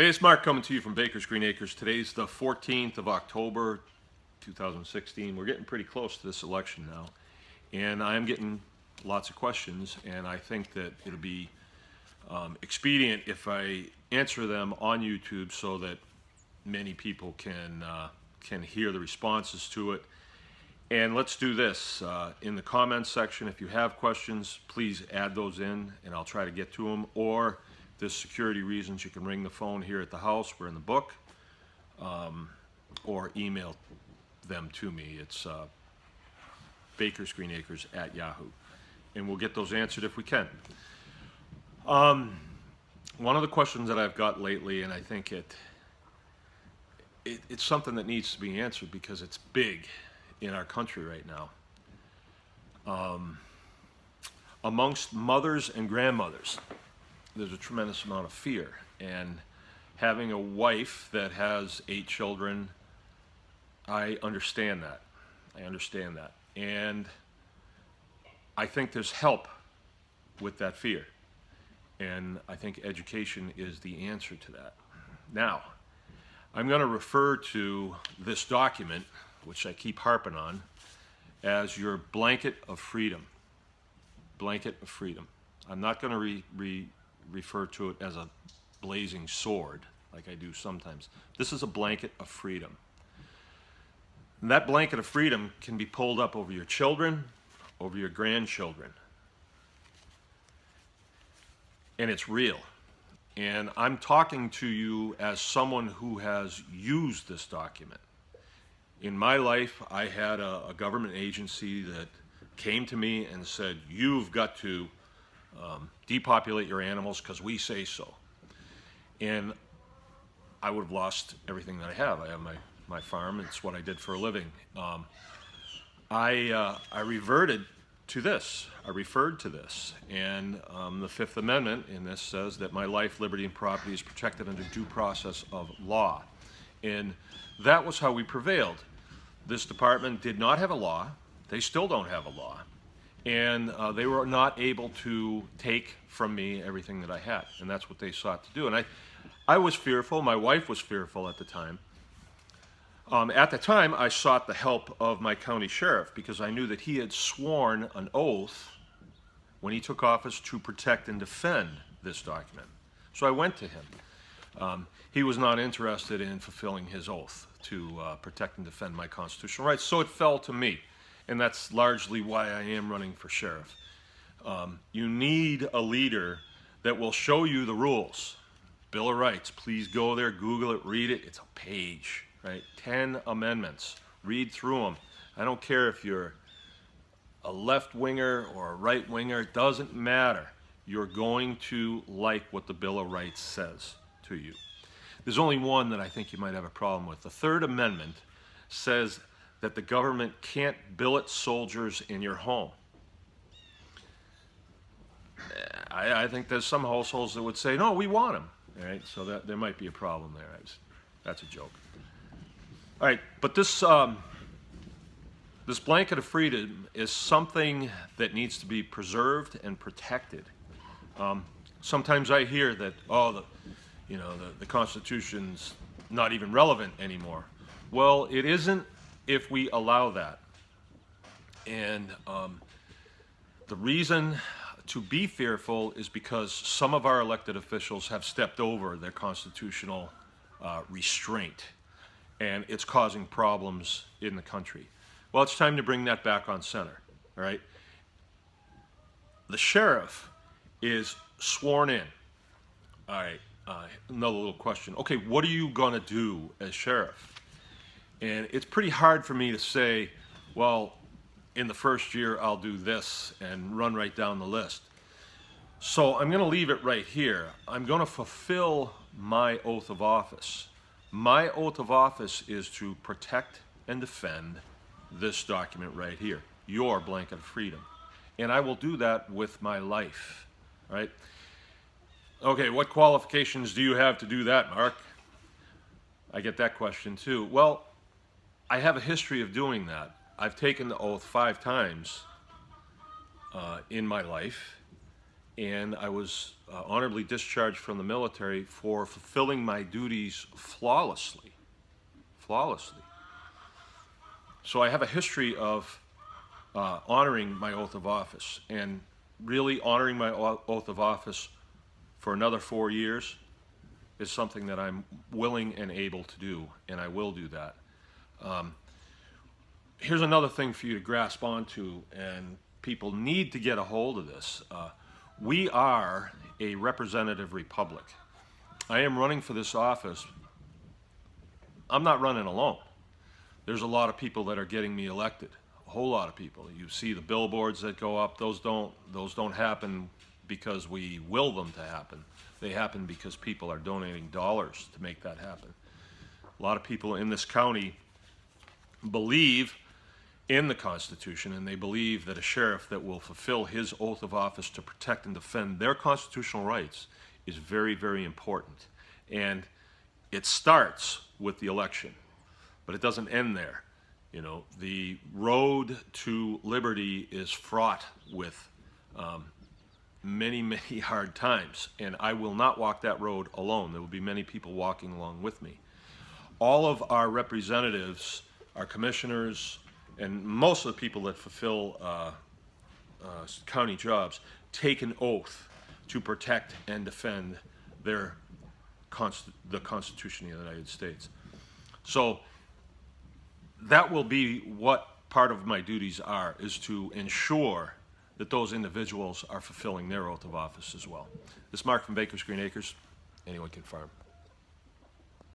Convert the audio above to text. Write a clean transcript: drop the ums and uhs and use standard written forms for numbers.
Hey, it's Mark coming to you from Baker's Green Acres. Today's the 14th of October, 2016. We're getting pretty close to this election now, and I am getting lots of questions, and I think that it'll be expedient if I answer them on YouTube so that many people can hear the responses to it. And let's do this. In the comments section, if you have questions, please add those in, and I'll try to get to them. Or if there's security reasons, you can ring the phone here at the house. We're in the book. Or email them to me. It's bakersgreenacres@yahoo. And we'll get those answered if we can. One of the questions that I've got lately, and I think it's something that needs to be answered because it's big in our country right now. Amongst mothers and grandmothers, there's a tremendous amount of fear. And having a wife that has 8 children, I understand that. And I think there's help with that fear. And I think education is the answer to that. Now, I'm going to refer to this document, which I keep harping on, as your blanket of freedom. Blanket of freedom. I'm not going to refer to it as a blazing sword like I do sometimes. This is a blanket of freedom. And that blanket of freedom can be pulled up over your children, over your grandchildren. And it's real. And I'm talking to you as someone who has used this document. In my life, I had a government agency that came to me and said, you've got to depopulate your animals because we say so. And I would have lost everything that I have. I have my farm. It's what I did for a living. I reverted to this. I referred to this. And the Fifth Amendment in this says that my life, liberty, and property is protected under due process of law. And that was how we prevailed. This department did not have a law. They still don't have a law. And they were not able to take from me everything that I had. And that's what they sought to do. And I was fearful. My wife was fearful at the time. At the time, I sought the help of my county sheriff because I knew that he had sworn an oath when he took office to protect and defend this document. So I went to him. He was not interested in fulfilling his oath to protect and defend my constitutional rights, so it fell to me. And that's largely why I am running for sheriff. You need a leader that will show you the rules. Bill of Rights, please go there, Google it, read it. It's a page, right? 10 amendments. Read through them. I don't care if you're a left-winger or a right-winger. It doesn't matter. You're going to like what the Bill of Rights says to you. There's only one that I think you might have a problem with. The Third Amendment says that the government can't billet soldiers in your home. I think there's some households that would say, no, we want them. All right, so that there might be a problem there. That's a joke. All right, but this blanket of freedom is something that needs to be preserved and protected. Sometimes I hear that, the Constitution's not even relevant anymore. Well, it isn't if we allow that. And the reason to be fearful is because some of our elected officials have stepped over their constitutional restraint, and it's causing problems in the country. Well, it's time to bring that back on center, all right? The sheriff is sworn in. All right, another little question. Okay, what are you going to do as sheriff? And it's pretty hard for me to say, well, in the first year I'll do this and run right down the list. So I'm going to leave it right here. I'm going to fulfill my oath of office. My oath of office is to protect and defend this document right here, your blanket of freedom. And I will do that with my life, right? Okay, what qualifications do you have to do that, Mark? I get that question too. Well, I have a history of doing that. I've taken the oath 5 times in my life, and I was honorably discharged from the military for fulfilling my duties flawlessly. Flawlessly. So I have a history of honoring my oath of office, and really honoring my oath of office for another 4 years is something that I'm willing and able to do, and I will do that. Here's another thing for you to grasp onto, and people need to get a hold of this. We are a representative republic. I am running for this office. I'm not running alone. There's a lot of people that are getting me elected. A whole lot of people. You see the billboards that go up. Those don't happen because we will them to happen. They happen because people are donating dollars to make that happen. A lot of people in this county believe in the Constitution, and they believe that a sheriff that will fulfill his oath of office to protect and defend their constitutional rights is very, very important. And it starts with the election, but it doesn't end there. You know, the road to liberty is fraught with many, many hard times, and I will not walk that road alone. There will be many people walking along with me. All of our representatives, our commissioners, and most of the people that fulfill county jobs take an oath to protect and defend the Constitution of the United States. So that will be what part of my duties are, is to ensure that those individuals are fulfilling their oath of office as well. This is Mark from Baker's Green Acres. Anyone can farm.